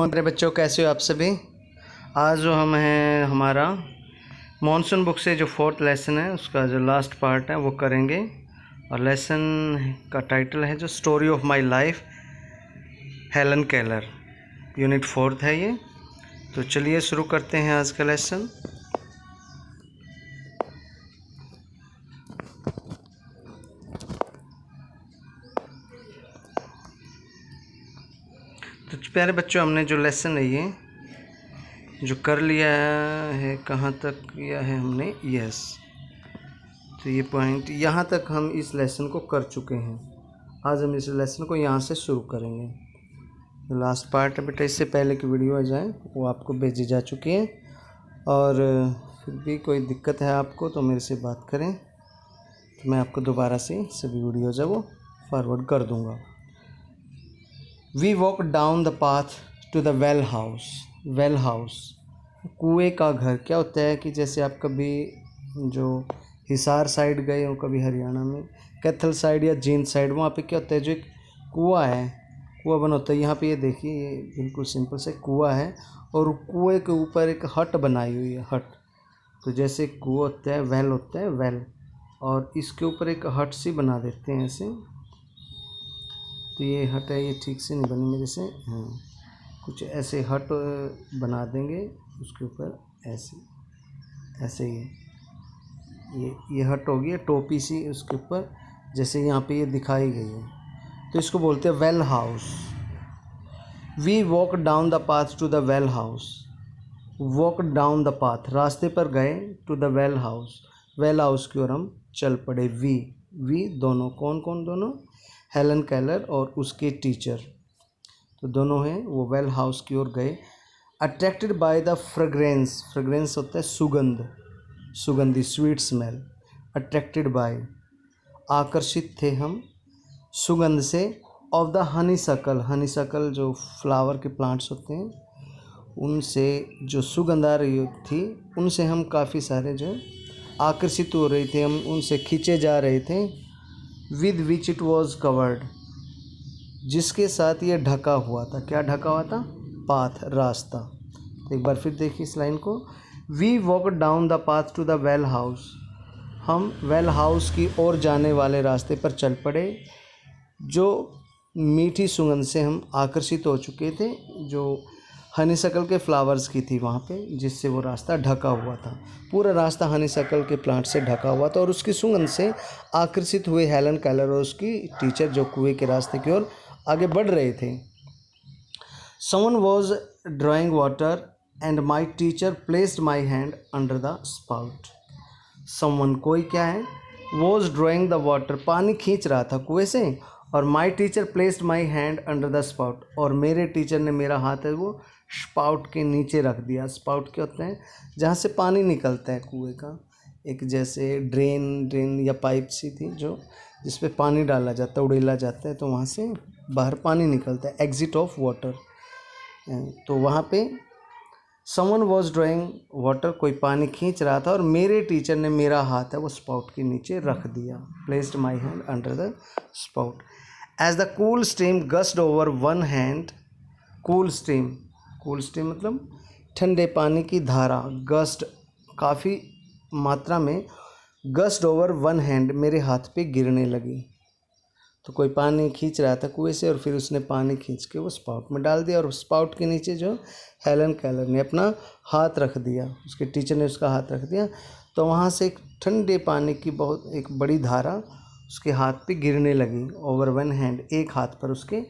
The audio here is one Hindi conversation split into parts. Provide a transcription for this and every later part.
मेरे बच्चों, कैसे हो आप सभी। आज जो हम हैं हमारा मॉनसून बुक से जो 4th लेसन है उसका जो लास्ट पार्ट है वो करेंगे। और लेसन का टाइटल है जो story of my life, Helen Keller. Unit 4th है ये। तो चलिए शुरू करते हैं आज का लेसन। तो प्यारे बच्चों, हमने जो लेसन है ये जो कर लिया है, कहाँ तक किया है हमने, यस। तो ये पॉइंट यहाँ तक हम इस लेसन को कर चुके हैं। आज हम इस लेसन को यहाँ से शुरू करेंगे। लास्ट पार्ट है बेटा, इससे पहले की वीडियो आ जाए वो आपको भेजी जा चुकी है। और फिर भी कोई दिक्कत है आपको तो मेरे से बात करें, तो मैं आपको दोबारा से सभी वीडियोज़ है वो फॉरवर्ड कर दूँगा। We walk down the path to the well house. Well house कुएँ का घर। क्या होता है कि जैसे आप कभी जो हिसार साइड गए हो, कभी हरियाणा में कैथल साइड या जींद साइड, वहाँ पे क्या होता है, जो एक कुआँ है, कुआँ बना होता है। यहाँ पे ये देखिए, ये बिल्कुल सिंपल से कुआँ है और कुएँ के ऊपर एक हट बनाई हुई है, हट। तो जैसे कुआँ होता है, वेल होता है, वेल, और इसके ऊपर एक हट सी बना देते हैं ऐसे। तो ये हट है, ये ठीक से नहीं बनी मेरे से, हाँ, कुछ ऐसे हट बना देंगे उसके ऊपर, ऐसे ऐसे ये हट होगी, टोपी सी उसके ऊपर, जैसे यहाँ पे ये दिखाई गई है। तो इसको बोलते हैं well house. We walk down the path to the well house. Walk down the path, रास्ते पर गए, to the well house, well house की ओर हम चल पड़े। वी दोनों, कौन कौन दोनों, हेलन केलर और उसके टीचर, तो दोनों हैं वो वेल हाउस की ओर गए। Attracted by the fragrance, fragrance होता है सुगंध, सुगंधी, स्वीट स्मेल। अट्रैक्टेड बाय, आकर्षित थे हम, सुगंध से, ऑफ द हनी सकल, हनी सकल जो फ्लावर के प्लांट्स होते हैं उनसे जो सुगंध आ रही थी, उनसे हम काफ़ी सारे जो आकर्षित हो रहे थे, हम उनसे खींचे जा रहे थे। With which it was covered, जिसके साथ ये ढका हुआ था। क्या ढका हुआ था? पाथ, रास्ता। तो एक बार फिर देखिए इस लाइन को। We walk down the path to the well house, हम वेल हाउस की ओर जाने वाले रास्ते पर चल पड़े। जो मीठी सुगंध से हम आकर्षित हो चुके थे, जो हनीसकल के फ्लावर्स की थी वहाँ पे, जिससे वो रास्ता ढका हुआ था। पूरा रास्ता हनीसकल के प्लांट से ढका हुआ था और उसकी सुगंध से आकर्षित हुए हेलन केलर और उसकी टीचर, जो कुएं के रास्ते की ओर आगे बढ़ रहे थे। Someone was drawing water and my teacher placed my hand under the spout. Someone, कोई क्या है, वॉज ड्राइंग द वाटर, पानी खींच रहा था कुएं से, और my teacher placed my hand under the spout, और मेरे टीचर ने मेरा हाथ है वो स्पाउट के नीचे रख दिया। स्पाउट क्या होते हैं? जहाँ से पानी निकलता है कुएं का, एक जैसे ड्रेन या पाइप सी थी जो जिस पे पानी डाला जाता है, उड़ेला जाता है, तो वहाँ से बाहर पानी निकलता है, एग्जिट ऑफ वाटर। तो वहाँ पे समवन वॉज ड्राइंग वाटर, कोई पानी खींच रहा था और मेरे टीचर ने मेरा हाथ है वो स्पाउट के नीचे रख दिया। Placed my hand under the spout as the cool stream gushed over one hand. Cool stream, cool stream मतलब ठंडे पानी की धारा, गस्ट काफ़ी मात्रा में, गस्ट ओवर वन हैंड मेरे हाथ पे गिरने लगी। तो कोई पानी खींच रहा था कुएं से और फिर उसने पानी खींच के वो स्पाउट में डाल दिया, और स्पाउट के नीचे जो हेलन केलर ने अपना हाथ रख दिया, उसके टीचर ने उसका हाथ रख दिया। तो वहाँ से एक ठंडे पानी की बहुत एक बड़ी धारा उसके हाथ पे गिरने लगी। ओवर वन हैंड, एक हाथ पर उसके।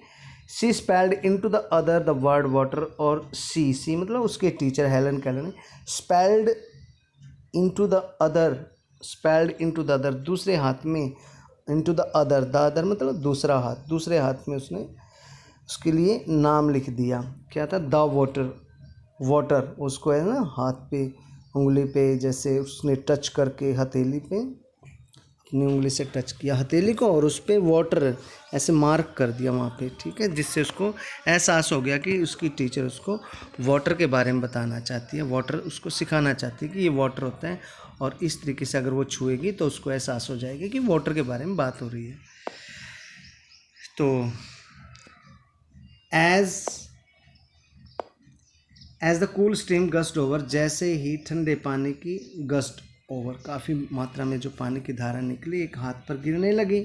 She spelled into the other the word water, और सी मतलब उसके टीचर हेलन केलर ने spelled into the other, spelled into the other, दूसरे हाथ में, इनटू द अदर मतलब दूसरा हाथ, दूसरे हाथ में उसने उसके लिए नाम लिख दिया। क्या था? द वाटर, वाटर उसको है ना हाथ पे, उंगली पे, जैसे उसने टच करके हथेली पे, अपनी उंगली से टच किया हथेली को और उस पर वाटर ऐसे मार्क कर दिया वहाँ पे, ठीक है, जिससे उसको एहसास हो गया कि उसकी टीचर उसको वाटर के बारे में बताना चाहती है, वाटर उसको सिखाना चाहती है कि ये वाटर होता है, और इस तरीके से अगर वो छुएगी तो उसको एहसास हो जाएगा कि वाटर के बारे में बात हो रही है। तो as as the cool stream gust over, जैसे ही ठंडे पानी की गस्ट ओवर, काफ़ी मात्रा में जो पानी की धारा निकली एक हाथ पर गिरने लगी,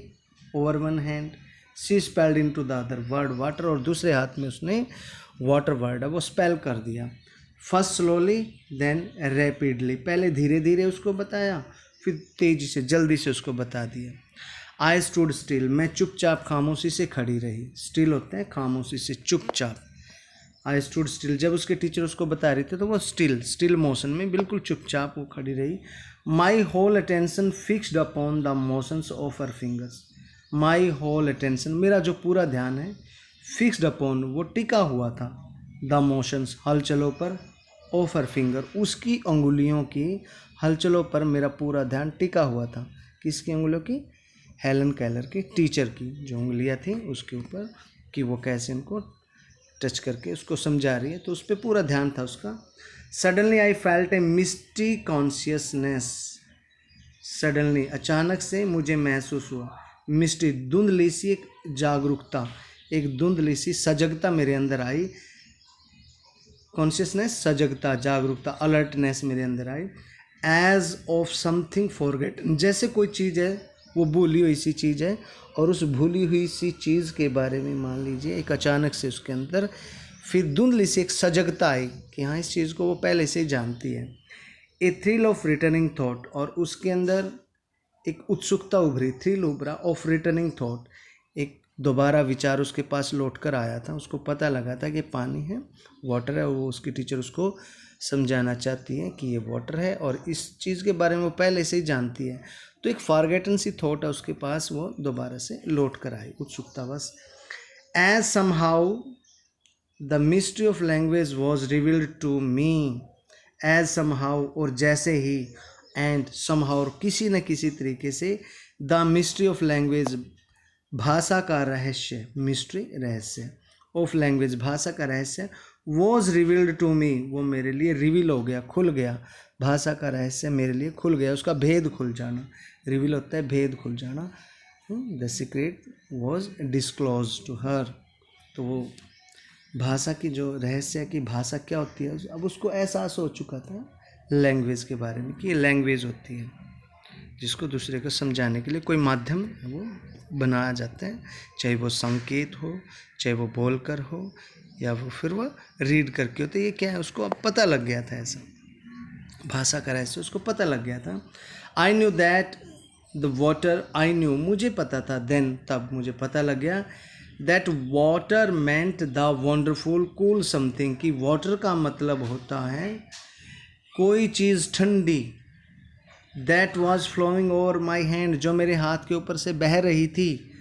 over one hand, she spelled in to the other word water, और दूसरे हाथ में उसने वाटर वर्ड है वो स्पेल कर दिया। फर्स्ट स्लोली देन रैपिडली, पहले धीरे धीरे उसको बताया, फिर तेजी से जल्दी से उसको बता दिया। आई स्टूड स्टिल, मैं चुपचाप खामोशी से खड़ी रही, स्टिल होते हैं खामोशी से, चुपचाप। आई स्टूड स्टिल, जब उसके टीचर उसको बता रहे थे तो वो स्टिल मोशन में बिल्कुल चुपचाप वो खड़ी रही। My whole attention fixed upon the motions of her fingers, my whole attention, मेरा जो पूरा ध्यान है, फिक्स्ड अपॉन, वो टिका हुआ था, द मोशंस, हलचलों पर, ऑफ हर फिंगर, उसकी अंगुलियों की हलचलों पर मेरा पूरा ध्यान टिका हुआ था। किसकी अंगुलियों की? हेलन केलर की, टीचर की जो उंगलियां थी उसके ऊपर, कि वो कैसे उनको टच करके उसको समझा रही है, तो उस पर पूरा ध्यान था उसका। Suddenly I felt a misty consciousness, suddenly अचानक से मुझे महसूस हुआ, मिस्टी धुंधली सी एक जागरूकता, एक धुंधली सी सजगता मेरे अंदर आई, कॉन्शियसनेस सजगता, जागरूकता, अलर्टनेस मेरे अंदर आई। एज ऑफ समथिंग फॉरगेट, जैसे कोई चीज़ है वो भूली हुई सी चीज़ है, और उस भूली हुई सी चीज़ के बारे में मान लीजिए एक अचानक से उसके अंदर फिर धुंधली सी एक सजगता आई कि हाँ इस चीज़ को वो पहले से ही जानती है। ए थ्रिल ऑफ रिटर्निंग थॉट, और उसके अंदर एक उत्सुकता उभरी, थ्रिल उभरा, ऑफ रिटर्निंग थॉट, एक दोबारा विचार उसके पास लौट कर आया था, उसको पता लगा था कि पानी है, वाटर है, और वो उसकी टीचर उसको समझाना चाहती है कि ये वाटर है, और इस चीज़ के बारे में वो पहले से ही जानती है। तो एक फॉरगेटन सी थॉट है उसके पास, वो दोबारा से लौट कर आई, उत्सुकता बस। As somehow the mystery of language was revealed to me, as somehow, और जैसे ही, एंड समहाउ, और किसी न किसी तरीके से, द मिस्ट्री ऑफ लैंग्वेज, भाषा का रहस्य, मिस्ट्री रहस्य, ऑफ लैंग्वेज भाषा का रहस्य, वॉज रिवील्ड टू मी, वो मेरे लिए रिवील हो गया, खुल गया, भाषा का रहस्य मेरे लिए खुल गया, उसका भेद खुल जाना, रिवील होता है भेद खुल जाना, the secret was disclose to her, तो वो भाषा की जो रहस्य की भाषा क्या होती है, अब उसको एहसास हो चुका था लैंग्वेज के बारे में कि ये लैंग्वेज होती है जिसको दूसरे को समझाने के लिए कोई माध्यम वो बनाया जाता है, चाहे वो संकेत हो, चाहे वो बोलकर हो, या वो फिर वो रीड करके हो। तो ये क्या है, उसको अब पता लग गया था, ऐसा भाषा का रहस्य उसको पता लग गया था। I knew that the water, I knew, मुझे पता था, देन, तब मुझे पता लग गया, that water meant the wonderful cool something, कि वाटर का मतलब होता है कोई चीज़ ठंडी, that was flowing over my hand, जो मेरे हाथ के ऊपर से बह रही थी,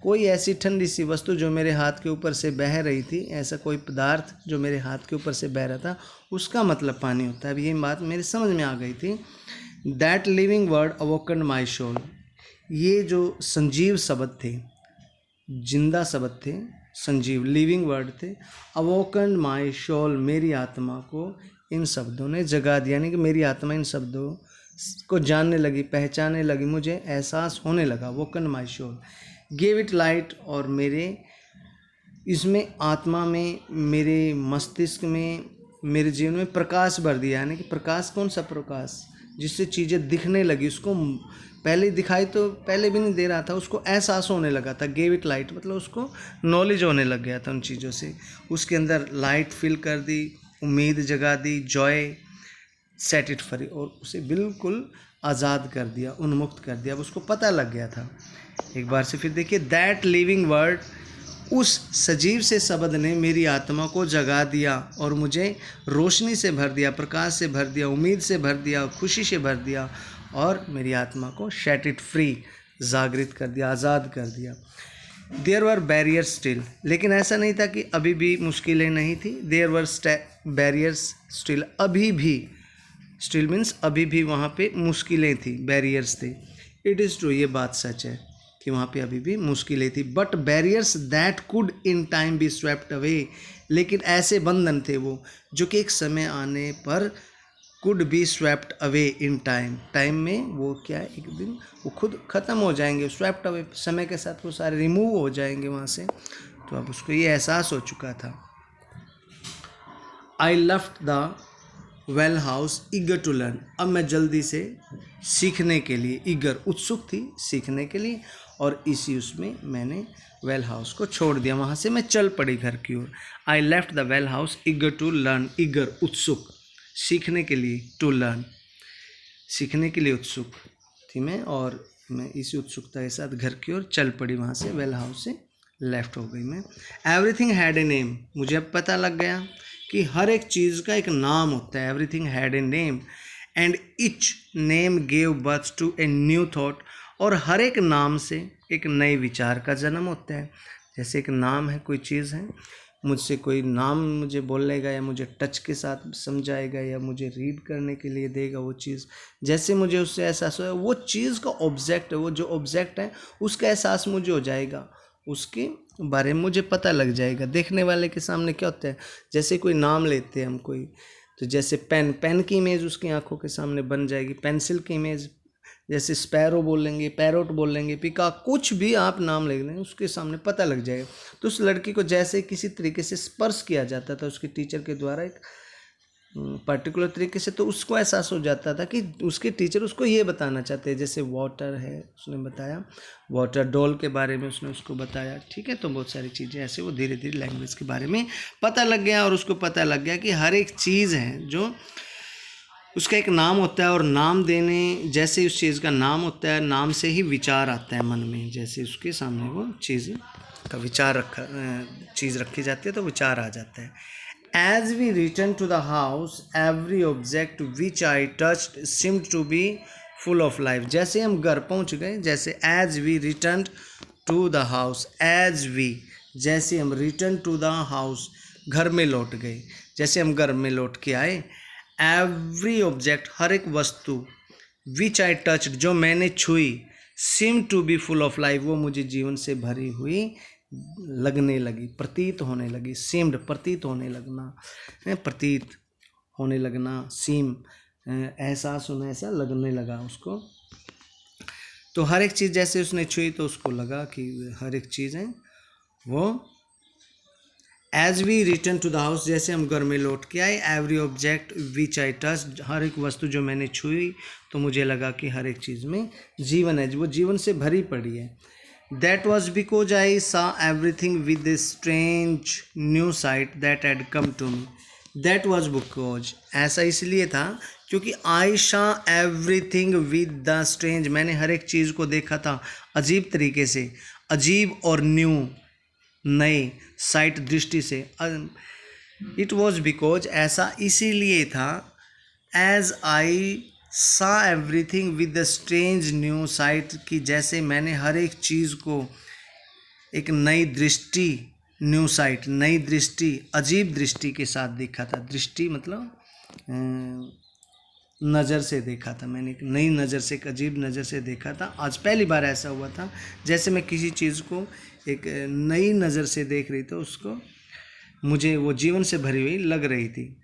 कोई ऐसी ठंडी सी वस्तु जो मेरे हाथ के ऊपर से बह रही थी, ऐसा कोई पदार्थ जो मेरे हाथ के ऊपर से बह रहा था, उसका मतलब पानी होता है। अब ये बात मेरी समझ में आ गई थी। That living word awoken my soul, ये जो संजीव शब्द थे, जिंदा शब्द थे, संजीव लिविंग वर्ड थे, अवोकन माई सोल, मेरी आत्मा को इन शब्दों ने जगा दिया, यानी कि मेरी आत्मा इन शब्दों को जानने लगी, पहचानने लगी, मुझे एहसास होने लगा। Woken my soul, give it light, और मेरे इसमें आत्मा में, मेरे मस्तिष्क में, मेरे जीवन में प्रकाश भर दिया, यानी कि प्रकाश, कौन सा प्रकाश, जिससे चीज़ें दिखने लगी, उसको पहले दिखाई तो पहले भी नहीं दे रहा था, उसको एहसास होने लगा था। गिव इट लाइट मतलब उसको नॉलेज होने लग गया था उन चीज़ों से, उसके अंदर लाइट फिल कर दी, उम्मीद जगा दी, जॉय, सेट इट फ्री, और उसे बिल्कुल आज़ाद कर दिया, उन्मुक्त कर दिया, अब उसको पता लग गया था। एक बार से फिर देखिए, दैट लिविंग वर्ड, उस सजीव से शब्द ने मेरी आत्मा को जगा दिया और मुझे रोशनी से भर दिया, प्रकाश से भर दिया, उम्मीद से भर दिया, खुशी से भर दिया, और मेरी आत्मा को सेट इट फ्री, जागृत कर दिया, आज़ाद कर दिया। देयर वर बैरियर्स स्टिल, लेकिन ऐसा नहीं था कि अभी भी मुश्किलें नहीं थी। देयर वर बैरियर्स स्टिल, अभी भी, स्टिल मीन्स अभी भी वहाँ पे मुश्किलें थी, बैरियर्स थे। इट इज़ ट्रू, ये बात सच है कि वहाँ पे अभी भी मुश्किलें थी। But barriers that could in time be swept away, लेकिन ऐसे बंधन थे वो जो कि एक समय आने पर could be swept away in time, time में वो क्या है, एक दिन वो खुद ख़त्म हो जाएंगे, स्वेप्ट अवे, समय के साथ वो सारे रिमूव हो जाएंगे वहाँ से। तो अब उसको ये एहसास हो चुका था। I left the well house eager to learn. अब मैं जल्दी से सीखने के लिए, ईगर उत्सुक थी सीखने के लिए, और इसी उसमें मैंने वेल हाउस को छोड़ दिया। वहाँ से मैं चल पड़ी घर की ओर। I left the well house eager to learn, eager उत्सुक, सीखने के लिए, टू लर्न सीखने के लिए उत्सुक थी मैं, और मैं इसी उत्सुकता के साथ घर की ओर चल पड़ी। वहाँ से वेल हाउस से लेफ्ट हो गई मैं। एवरीथिंग हैड ए नेम, मुझे अब पता लग गया कि हर एक चीज़ का एक नाम होता है। Everything had a name and each name gave birth to a new thought, और हर एक नाम से एक नए विचार का जन्म होता है। जैसे एक नाम है, कोई चीज़ है, मुझसे कोई नाम मुझे बोलेगा या मुझे टच के साथ समझाएगा या मुझे रीड करने के लिए देगा वो चीज़, जैसे मुझे उससे एहसास होगा, वो चीज़ का ऑब्जेक्ट है, वो जो ऑब्जेक्ट है उसका एहसास मुझे हो जाएगा, उसके बारे में मुझे पता लग जाएगा। देखने वाले के सामने क्या होता है, जैसे कोई नाम लेते हैं हम कोई, तो जैसे पेन, पेन की इमेज उसकी आंखों के सामने बन जाएगी। पेंसिल की इमेज, जैसे स्पैरो बोलेंगे, पैरोट बोलेंगे, पिका, कुछ भी आप नाम ले लें उसके सामने पता लग जाएगा। तो उस लड़की को जैसे किसी तरीके से स्पर्श किया जाता था उसके टीचर के द्वारा एक पर्टिकुलर तरीके से, तो उसको एहसास हो जाता था कि उसके टीचर उसको ये बताना चाहते हैं। जैसे वाटर है, उसने बताया वाटर, डॉल के बारे में उसने उसको बताया, ठीक है। तो बहुत सारी चीज़ें ऐसे वो धीरे धीरे लैंग्वेज के बारे में पता लग गया, और उसको पता लग गया कि हर एक चीज़ है जो उसका एक नाम होता है, और नाम देने, जैसे उस चीज़ का नाम होता है, नाम से ही विचार आता है मन में। जैसे उसके सामने वो चीज़ का विचार चीज़ रखी जाती है तो विचार आ जाता है। As we returned to the house, every object which I touched seemed to be full of life. जैसे हम घर पहुंच गए, जैसे as we returned to the house, as we, जैसे हम return to the house, घर में लौट गए, जैसे हम घर में लौट के आए, every object, हर एक वस्तु, which I touched, जो मैंने छुई, seemed to be full of life, वो मुझे जीवन से भरी हुई लगने लगी, प्रतीत होने लगी। सीम्ड, प्रतीत होने लगना है, प्रतीत होने लगना, सीम एहसास होना, ऐसा लगने लगा उसको। तो हर एक चीज़ जैसे उसने छुई तो उसको लगा कि हर एक चीज़ है वो। As we return to the house, जैसे हम घर में लौट के आए, every object which I touch, हर एक वस्तु जो मैंने छुई तो मुझे लगा कि हर एक चीज़ में जीवन है, वो जीवन से भरी पड़ी है। That was because I saw everything with this strange new sight that had come to me. That was because, ऐसा इसलिए था क्योंकि I saw everything with the strange, मैंने हर एक चीज़ को देखा था अजीब तरीके से, अजीब और न्यू, नए, साइट, दृष्टि से। It was because, ऐसा इसीलिए था, as I saw everything with the strange new sight, कि जैसे मैंने हर एक चीज़ को एक नई दृष्टि, न्यू साइट, नई दृष्टि, अजीब दृष्टि के साथ देखा था। दृष्टि मतलब नज़र से देखा था, मैंने एक नई नज़र से, एक अजीब नज़र से देखा था। आज पहली बार ऐसा हुआ था, जैसे मैं किसी चीज़ को एक नई नज़र से देख रही, तो उसको मुझे वो जीवन से भरी हुई लग रही थी।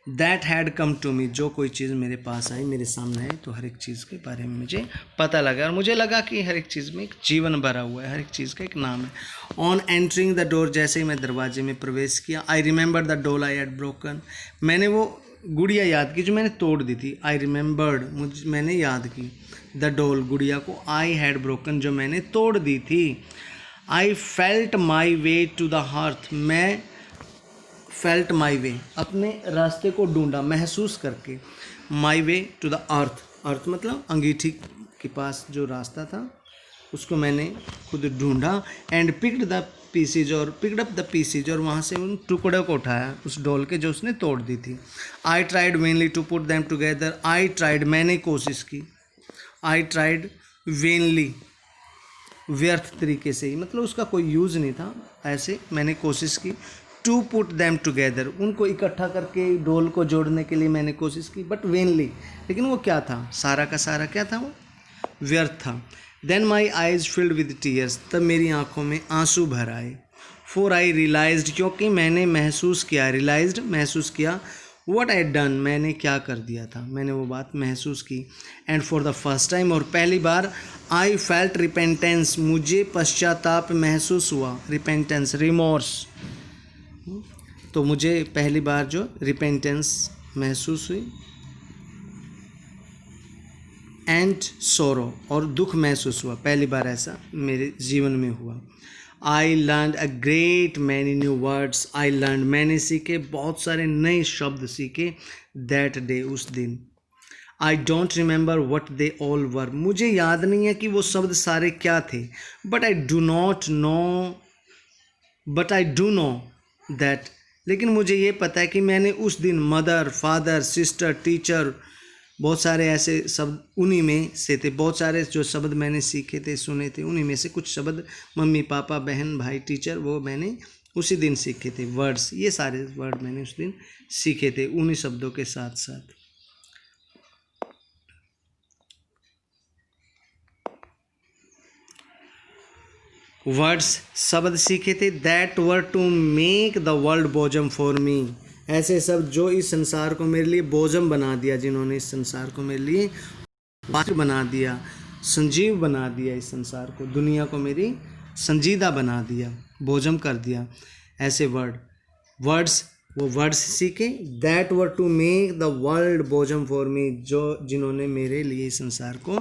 That had come to me, जो कोई चीज़ मेरे पास आई, मेरे सामने आई, तो हर एक चीज़ के बारे में मुझे पता लगा, और मुझे लगा कि हर एक चीज़ में एक जीवन भरा हुआ है, हर एक चीज़ का एक नाम है। ऑन एंटरिंग द डोर, जैसे ही मैं दरवाजे में प्रवेश किया, आई रिमेंबर द डोल आई हैड ब्रोकन, मैंने वो गुड़िया याद की जो मैंने तोड़ दी थी। आई रिमेंबर्ड, मैंने याद की, द डोल, गुड़िया को, आई हैड ब्रोकन, जो मैंने तोड़ दी थी। I felt my way to the hearth, मैं फेल्ट माई वे, अपने रास्ते को ढूंढा, महसूस करके। माई वे टू द अर्थ, अर्थ मतलब अंगीठी के पास जो रास्ता था उसको मैंने खुद ढूंढा। एंड पिक्ड द पीसीज, और पिक्ड अप द पीसीज, और वहाँ से उन टुकड़ों को उठाया उस डोल के जो उसने तोड़ दी थी। I tried vainly to put them together, I tried, मैंने कोशिश की, आई ट्राइड वेनली, व्यर्थ तरीके से ही, मतलब उसका कोई यूज़ नहीं था, ऐसे मैंने कोशिश की। टू पुट दैम टुगेदर, उनको इकट्ठा करके डोल को जोड़ने के लिए मैंने कोशिश की, बट वेनली, लेकिन वो क्या था, सारा का सारा क्या था, वो व्यर्थ था। Then my eyes filled with tears, तब मेरी आंखों में आंसू भर आए। फॉर आई रियलाइज्ड, क्योंकि मैंने महसूस किया, रियलाइज्ड महसूस किया, व्हाट आई डन, मैंने क्या कर दिया था, मैंने वो बात महसूस की। And for the first time, और पहली बार, आई फेल्ट रिपेंटेंस, मुझे पश्चाताप महसूस हुआ, रिपेंटेंस, रिमोर्स, तो मुझे पहली बार जो रिपेंटेंस महसूस हुई एंड सोरो, और दुख महसूस हुआ, पहली बार ऐसा मेरे जीवन में हुआ। I learn a great many new words, I learn, मैंने सीखे बहुत सारे नए शब्द सीखे दैट डे, उस दिन। I don't remember what they all were, मुझे याद नहीं है कि वो शब्द सारे क्या थे, but I do know that, लेकिन मुझे ये पता है कि मैंने उस दिन मदर, फादर, सिस्टर, टीचर, बहुत सारे ऐसे शब्द उन्हीं में से थे, बहुत सारे जो शब्द मैंने सीखे थे, सुने थे, उन्हीं में से कुछ शब्द मम्मी, पापा, बहन, भाई, टीचर, वो मैंने उसी दिन सीखे थे। वर्ड्स, ये सारे वर्ड मैंने उस दिन सीखे थे उन्हीं शब्दों के साथ साथ। वर्ड्स, शब्द सीखे थे that were to make the world blossom for me, ऐसे शब्द जो इस संसार को मेरे लिए बोझम बना दिया, जिन्होंने इस संसार को मेरे लिए पात्र बना दिया, संजीव बना दिया, इस संसार को, दुनिया को मेरी संजीदा बना दिया, बोझम कर दिया, ऐसे वर्ड्स, वो वर्ड्स सीखे that were to make the world blossom for me, जो जिन्होंने मेरे लिए इस संसार को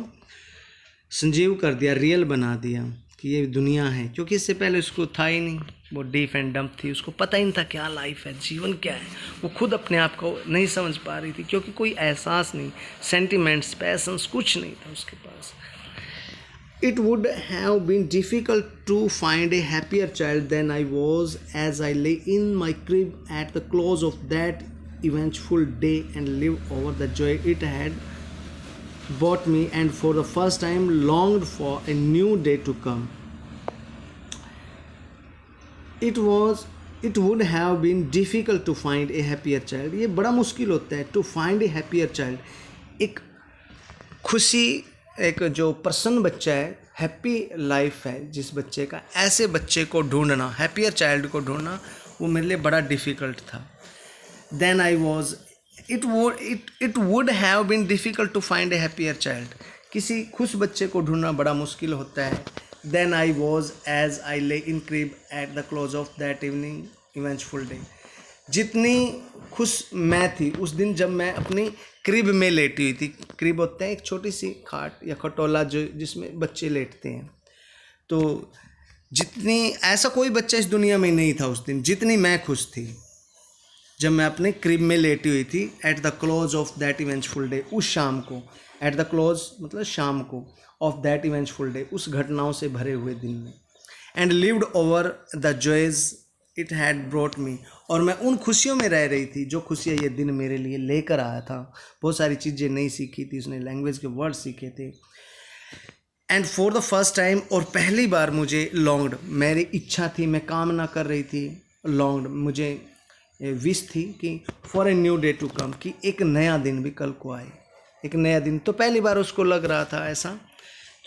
संजीव कर दिया, रियल बना दिया कि ये दुनिया है, क्योंकि इससे पहले उसको था ही नहीं, वो डीफ एंड डम्प थी, उसको पता ही नहीं था क्या लाइफ है, जीवन क्या है, वो खुद अपने आप को नहीं समझ पा रही थी, क्योंकि कोई एहसास नहीं, सेंटिमेंट्स, पैशंस, कुछ नहीं था उसके पास। It would have been difficult to find a happier child than I was as I lay in my crib at the close of that eventful day and lived over the joy it had brought me, and for the first time longed for a new day to come. It would have been difficult to find a happier child. ये बड़ा मुश्किल होता है to find a happier child, एक खुशी, एक जो प्रसन्न बच्चा है, हैप्पी लाइफ है जिस बच्चे का, ऐसे बच्चे को ढूंढना, हैप्पियर चाइल्ड को ढूंढना, वो मेरे लिए बड़ा डिफ़िकल्ट था। Then I was it would have been difficult to find a happier child, किसी खुश बच्चे को ढूंढना बड़ा मुश्किल होता है। Then I was as I lay in crib at the close of that evening eventful day, जितनी खुश मैं थी उस दिन जब मैं अपनी क्रिब में लेटी हुई थी। क्रिब होता है एक छोटी सी खाट या खटोला जो जिसमें बच्चे लेटते हैं, तो जितनी, ऐसा कोई बच्चा इस दुनिया में नहीं था उस दिन जितनी मैं खुश थी जब मैं अपने क्रिब में लेटी हुई थी at the close of that eventful day, उस शाम को, एट द क्लोज मतलब शाम को, ऑफ दैट इवेंचफुल डे, उस घटनाओं से भरे हुए दिन में, and lived over the joys it had brought me, और मैं उन खुशियों में रह रही थी जो खुशियाँ ये दिन मेरे लिए लेकर आया था। बहुत सारी चीज़ें नहीं सीखी थी उसने, लैंग्वेज के वर्ड सीखे थे। And for the first time, और पहली बार मुझे लॉन्ग्ड, मेरी इच्छा थी, मैं कामना कर रही थी, लॉन्ग्ड, मुझे विश थी कि for a new day to come, कि एक नया दिन भी कल को आए, एक नया दिन। तो पहली बार उसको लग रहा था ऐसा,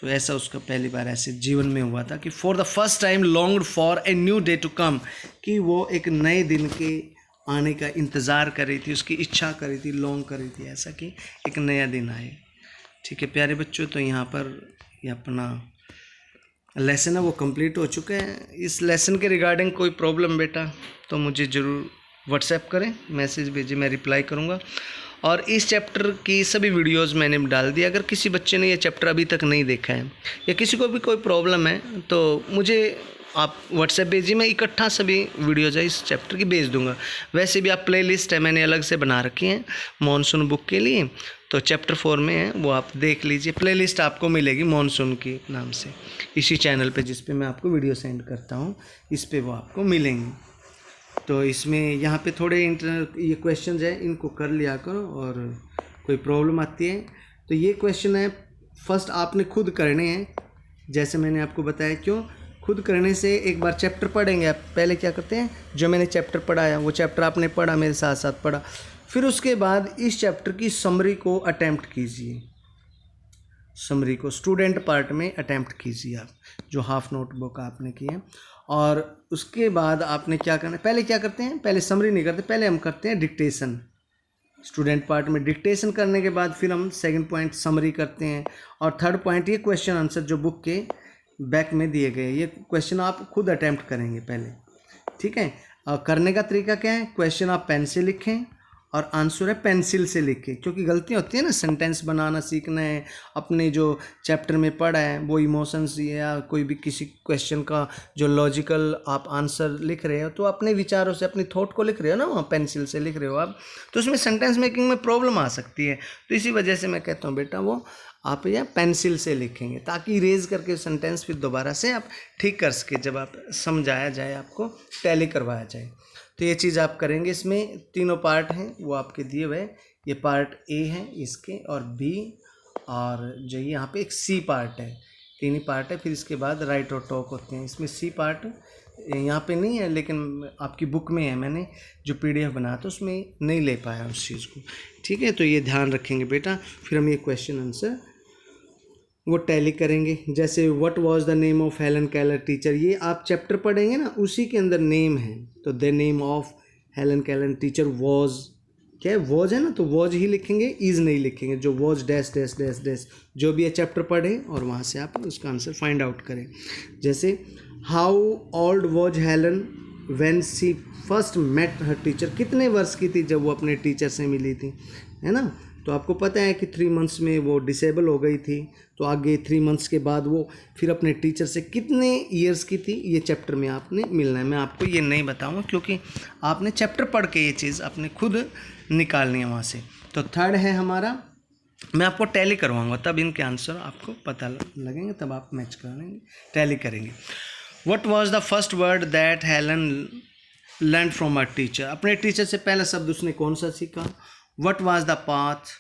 तो ऐसा उसका पहली बार ऐसे जीवन में हुआ था कि for the first time longed for a new day to come, कि वो एक नए दिन के आने का इंतज़ार कर रही थी, उसकी इच्छा कर रही थी, लॉन्ग कर रही थी ऐसा कि एक नया दिन आए। ठीक है प्यारे बच्चों, तो यहाँ पर ये अपना लेसन है वो कंप्लीट हो चुका है। इस लेसन के रिगार्डिंग कोई प्रॉब्लम बेटा तो मुझे ज़रूर व्हाट्सएप करें, मैसेज भेजिए, मैं रिप्लाई करूँगा। और इस चैप्टर की सभी वीडियोस मैंने डाल दिया, अगर किसी बच्चे ने ये चैप्टर अभी तक नहीं देखा है या किसी को भी कोई प्रॉब्लम है तो मुझे आप व्हाट्सएप भेजिए, मैं इकट्ठा सभी वीडियोज़ है इस चैप्टर की भेज दूंगा। वैसे भी आप प्लेलिस्ट है मैंने अलग से बना रखी है मॉनसून बुक के लिए, तो चैप्टर 4 में है वो आप देख लीजिए, प्लेलिस्ट आपको मिलेगी मॉनसून के नाम से इसी चैनल पे, जिस पे मैं आपको वीडियो सेंड करता हूँ, इस पे वो आपको मिलेंगे। तो इसमें यहाँ पे थोड़े ये क्वेश्चंस हैं, इनको कर लिया करो, और कोई प्रॉब्लम आती है तो ये क्वेश्चन है फर्स्ट आपने खुद करने हैं, जैसे मैंने आपको बताया। क्यों खुद करने से, एक बार चैप्टर पढ़ेंगे आप, पहले क्या करते हैं, जो मैंने चैप्टर पढ़ाया वो चैप्टर आपने पढ़ा, मेरे साथ साथ पढ़ा, फिर उसके बाद इस चैप्टर की समरी को अटैम्प्ट कीजिए, समरी को स्टूडेंट पार्ट में अटैम्प्ट कीजिए आप, जो हाफ नोटबुक आपने की है। और उसके बाद आपने क्या करना है, पहले क्या करते हैं, पहले समरी नहीं करते, पहले हम करते हैं डिक्टेशन। स्टूडेंट पार्ट में डिक्टेशन करने के बाद फिर हम सेकंड पॉइंट समरी करते हैं, और थर्ड पॉइंट ये क्वेश्चन आंसर जो बुक के बैक में दिए गए, ये क्वेश्चन आप खुद अटैम्प्ट करेंगे पहले। ठीक है। करने का तरीका क्या है, क्वेश्चन आप पेन से लिखें और आंसर है पेंसिल से लिखें, क्योंकि गलती होती है ना, सेंटेंस बनाना सीखना है, अपने जो चैप्टर में पढ़ा है वो इमोशंस या कोई भी किसी क्वेश्चन का जो लॉजिकल आप आंसर लिख रहे हो तो अपने विचारों से अपनी थॉट को लिख रहे हो ना, वहाँ पेंसिल से लिख रहे हो आप, तो उसमें सेंटेंस मेकिंग में प्रॉब्लम आ सकती है। तो इसी वजह से मैं कहता हूँ बेटा वो आप या पेंसिल से लिखेंगे, ताकि इरेज करके सेंटेंस फिर दोबारा से आप ठीक कर सके जब आप समझाया जाए, आपको टैली करवाया जाए। तो ये चीज़ आप करेंगे। इसमें तीनों पार्ट हैं वो आपके दिए हुए, ये पार्ट ए है इसके, और बी, और जो यहाँ पे एक सी पार्ट है, तीन ही पार्ट है। फिर इसके बाद राइट और टॉक होते हैं। इसमें सी पार्ट यहाँ पे नहीं है, लेकिन आपकी बुक में है, मैंने जो PDF बनाया था उसमें नहीं ले पाया उस चीज़ को, ठीक है। तो ये ध्यान रखेंगे बेटा। फिर हम ये क्वेश्चन आंसर वो टैली करेंगे। जैसे what was the name of Helen Keller teacher, ये आप चैप्टर पढ़ेंगे ना, उसी के अंदर नेम है, तो the name of Helen Keller teacher was, क्या है, वाज है ना, तो वाज ही लिखेंगे, इज नहीं लिखेंगे। जो was dash dash dash dash, जो भी है चैप्टर पढ़े और वहाँ से आप उसका आंसर फाइंड आउट करें। जैसे how old was Helen when she first met her teacher, कितने वर्ष की थी जब वो अपने टीचर से मिली थी, है ना। तो आपको पता है कि 3 मंथ्स में वो डिसेबल हो गई थी, तो आगे 3 मंथ्स के बाद वो फिर अपने टीचर से कितने ईयर्स की थी, ये चैप्टर में आपने मिलना है। मैं आपको ये नहीं बताऊंगा क्योंकि आपने चैप्टर पढ़ के ये चीज़ आपने खुद निकालनी है वहाँ से। तो थर्ड है हमारा, मैं आपको टैली करवाऊंगा, तब इनके आंसर आपको पता लगेंगे, तब आप मैच कर लेंगे, टैली करेंगे। What was the first word that Helen learn from a teacher, अपने टीचर से पहला शब्द उसने कौन सा सीखा। What was the path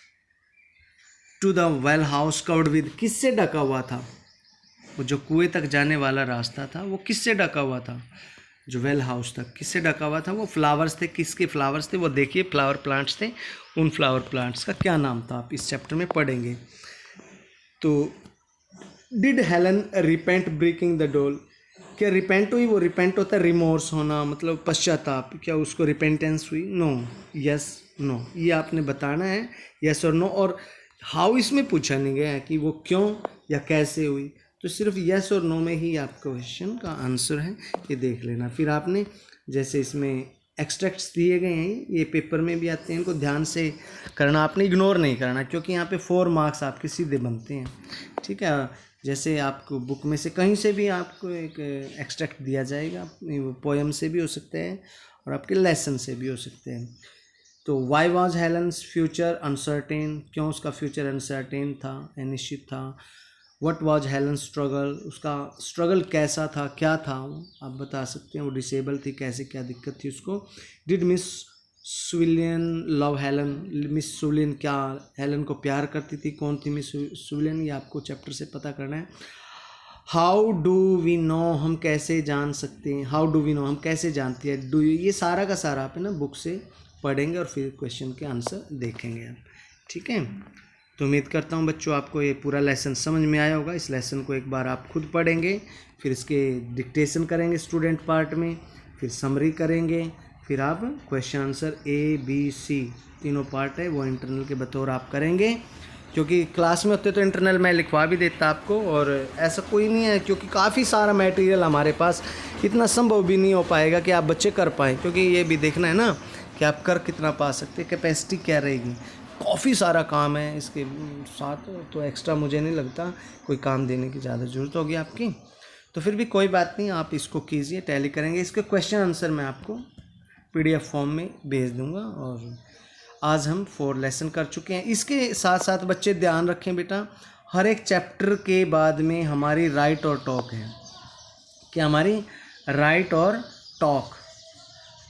to the well house covered with, किससे ढका हुआ था, वो जो कुएं तक जाने वाला रास्ता था वो किससे ढका हुआ था, जो वेल हाउस तक किससे ढका हुआ था, वो फ्लावर्स थे, किसके फ्लावर्स थे, वो देखिए फ्लावर प्लांट्स थे, उन फ्लावर प्लांट्स का क्या नाम था, आप इस चैप्टर में पढ़ेंगे। तो did Helen repent breaking the doll, क्या रिपेंट हुई, वो रिपेंट होता है रिमोर्स होना, मतलब पश्चाताप, क्या उसको रिपेंटेंस हुई, नो, यस नो, ये आपने बताना है, यस और नो। और हाउ इसमें पूछा नहीं गया है कि वो क्यों या कैसे हुई, तो सिर्फ यस और नो में ही आपका क्वेश्चन का आंसर है, ये देख लेना। फिर आपने जैसे इसमें एक्सट्रैक्ट्स दिए गए हैं, ये पेपर में भी आते हैं, इनको ध्यान से करना, आपने इग्नोर नहीं करना, क्योंकि यहाँ पे 4 मार्क्स आपके सीधे बनते हैं, ठीक है। जैसे आपको बुक में से कहीं से भी आपको एक एक्सट्रैक्ट दिया जाएगा, पोएम से भी हो सकते हैं और आपके लेसन से भी हो सकते हैं। तो वाई वॉज हेलन्स फ्यूचर अनसर्टेन, क्यों उसका फ्यूचर अनसर्टेन था, अनिश्चित था। व्हाट वाज हेलन स्ट्रगल, उसका स्ट्रगल कैसा था, क्या था वो आप बता सकते हैं, वो डिसेबल थी, कैसे क्या दिक्कत थी उसको। Did Miss Sullivan love Helen, Miss Sullivan क्या हेलन को प्यार करती थी, कौन थी मिस सुविलियन, ये आपको चैप्टर से पता करना है। हाउ डू वी नो, हम कैसे जान सकते हैं, हाउ डू वी नो, हम कैसे जानते हैं, डू, ये सारा का सारा आप है ना बुक से पढ़ेंगे और फिर क्वेश्चन के आंसर देखेंगे आप, ठीक है। तो उम्मीद करता हूँ बच्चों आपको ये पूरा लेसन समझ में आया होगा। इस लेसन को एक बार आप खुद पढ़ेंगे, फिर इसके डिक्टेशन करेंगे स्टूडेंट पार्ट में, फिर समरी करेंगे, फिर आप क्वेश्चन आंसर ABC तीनों पार्ट है वो इंटरनल के बतौर आप करेंगे, क्योंकि क्लास में होते तो इंटरनल मैं लिखवा भी देता आपको, और ऐसा कोई नहीं है क्योंकि काफ़ी सारा मटेरियल हमारे पास, इतना संभव भी नहीं हो पाएगा कि आप बच्चे कर पाएँ, क्योंकि ये भी देखना है ना कि आप कर कितना पा सकते, कैपेसिटी क्या रहेगी, काफ़ी सारा काम है इसके साथ, तो एक्स्ट्रा मुझे नहीं लगता कोई काम देने की ज़्यादा ज़रूरत होगी आपकी। तो फिर भी कोई बात नहीं, आप इसको कीजिए, टैली करेंगे। इसके क्वेश्चन आंसर मैं आपको PDF फॉर्म में भेज दूंगा। और आज हम 4 लेसन कर चुके हैं। इसके साथ साथ बच्चे ध्यान रखें बेटा, हर एक चैप्टर के बाद में हमारी राइट और टॉक है, कि हमारी राइट और टॉक,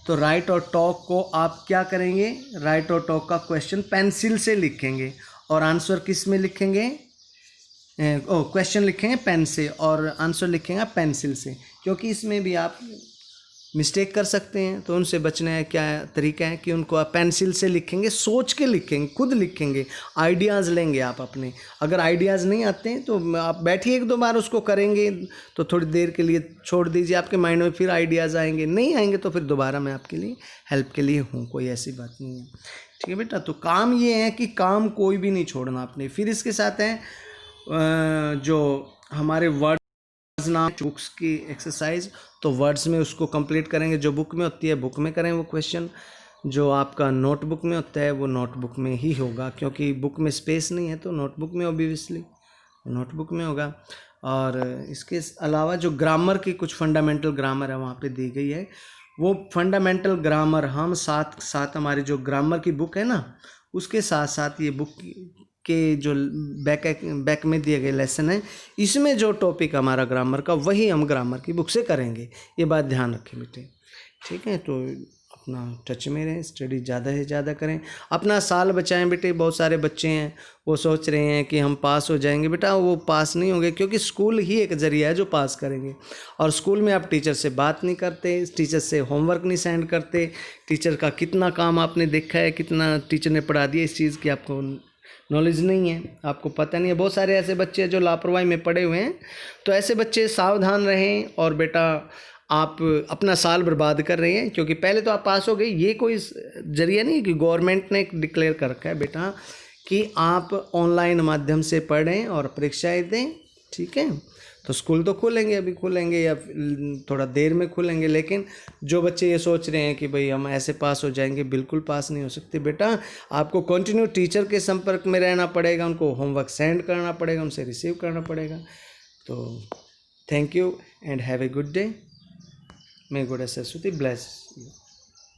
तो राइट और टॉक को आप क्या करेंगे, राइट और टॉक का क्वेश्चन पेंसिल से लिखेंगे और आंसर किस में लिखेंगे, क्वेश्चन लिखेंगे पेन से और आंसर लिखेंगे पेंसिल से, क्योंकि इसमें भी आप मिस्टेक कर सकते हैं। तो उनसे बचने का क्या तरीका है कि उनको आप पेंसिल से लिखेंगे, सोच के लिखेंगे, खुद लिखेंगे, आइडियाज़ लेंगे आप अपने। अगर आइडियाज़ नहीं आते हैं तो आप बैठिए, 1-2 बार उसको करेंगे तो थोड़ी देर के लिए छोड़ दीजिए, आपके माइंड में फिर आइडियाज़ आएंगे, नहीं आएंगे तो फिर दोबारा मैं आपके लिए हेल्प के लिए हूँ, कोई ऐसी बात नहीं है, ठीक है बेटा। तो काम ये है कि काम कोई भी नहीं छोड़ना आपने। फिर इसके साथ है जो हमारे वर्ड नाम बुक्स की एक्सरसाइज, तो वर्ड्स में उसको कंप्लीट करेंगे, जो बुक में होती है बुक में करें वो क्वेश्चन, जो आपका नोटबुक में होता है वो नोटबुक में ही होगा, क्योंकि बुक में स्पेस नहीं है तो नोटबुक में ऑब्वियसली नोटबुक में होगा। और इसके अलावा जो ग्रामर की कुछ फंडामेंटल ग्रामर है वहाँ पे दी गई है, वो फंडामेंटल ग्रामर हम साथ साथ हमारी जो ग्रामर की बुक है ना उसके साथ साथ ये बुक के जो बैक में दिए गए लेसन है, इसमें जो टॉपिक हमारा ग्रामर का वही हम ग्रामर की बुक से करेंगे। ये बात ध्यान रखें बेटे, ठीक है। तो अपना टच में रहें, स्टडी ज़्यादा से ज़्यादा करें, अपना साल बचाएं बेटे। बहुत सारे बच्चे हैं वो सोच रहे हैं कि हम पास हो जाएंगे, बेटा वो पास नहीं होंगे, क्योंकि स्कूल ही एक ज़रिया है जो पास करेंगे। और स्कूल में आप टीचर से बात नहीं करते, टीचर से होमवर्क नहीं सेंड करते, टीचर का कितना काम आपने देखा है, कितना टीचर ने पढ़ा दिया, इस चीज़ की आपको नॉलेज नहीं है, आपको पता नहीं है। बहुत सारे ऐसे बच्चे हैं जो लापरवाही में पड़े हुए हैं, तो ऐसे बच्चे सावधान रहें। और बेटा आप अपना साल बर्बाद कर रहे हैं, क्योंकि पहले तो आप पास हो गए, ये कोई जरिया नहीं है कि गवर्नमेंट ने डिक्लेयर कर रखा है बेटा कि आप ऑनलाइन माध्यम से पढ़ें और परीक्षाएं दें, ठीक है। तो स्कूल तो खुलेंगे, अभी खुलेंगे या थोड़ा देर में खुलेंगे, लेकिन जो बच्चे ये सोच रहे हैं कि भाई हम ऐसे पास हो जाएंगे, बिल्कुल पास नहीं हो सकते बेटा। आपको कंटिन्यू टीचर के संपर्क में रहना पड़ेगा, उनको होमवर्क सेंड करना पड़ेगा, उनसे रिसीव करना पड़ेगा। तो thank you and have a good day. May God Saraswati bless you.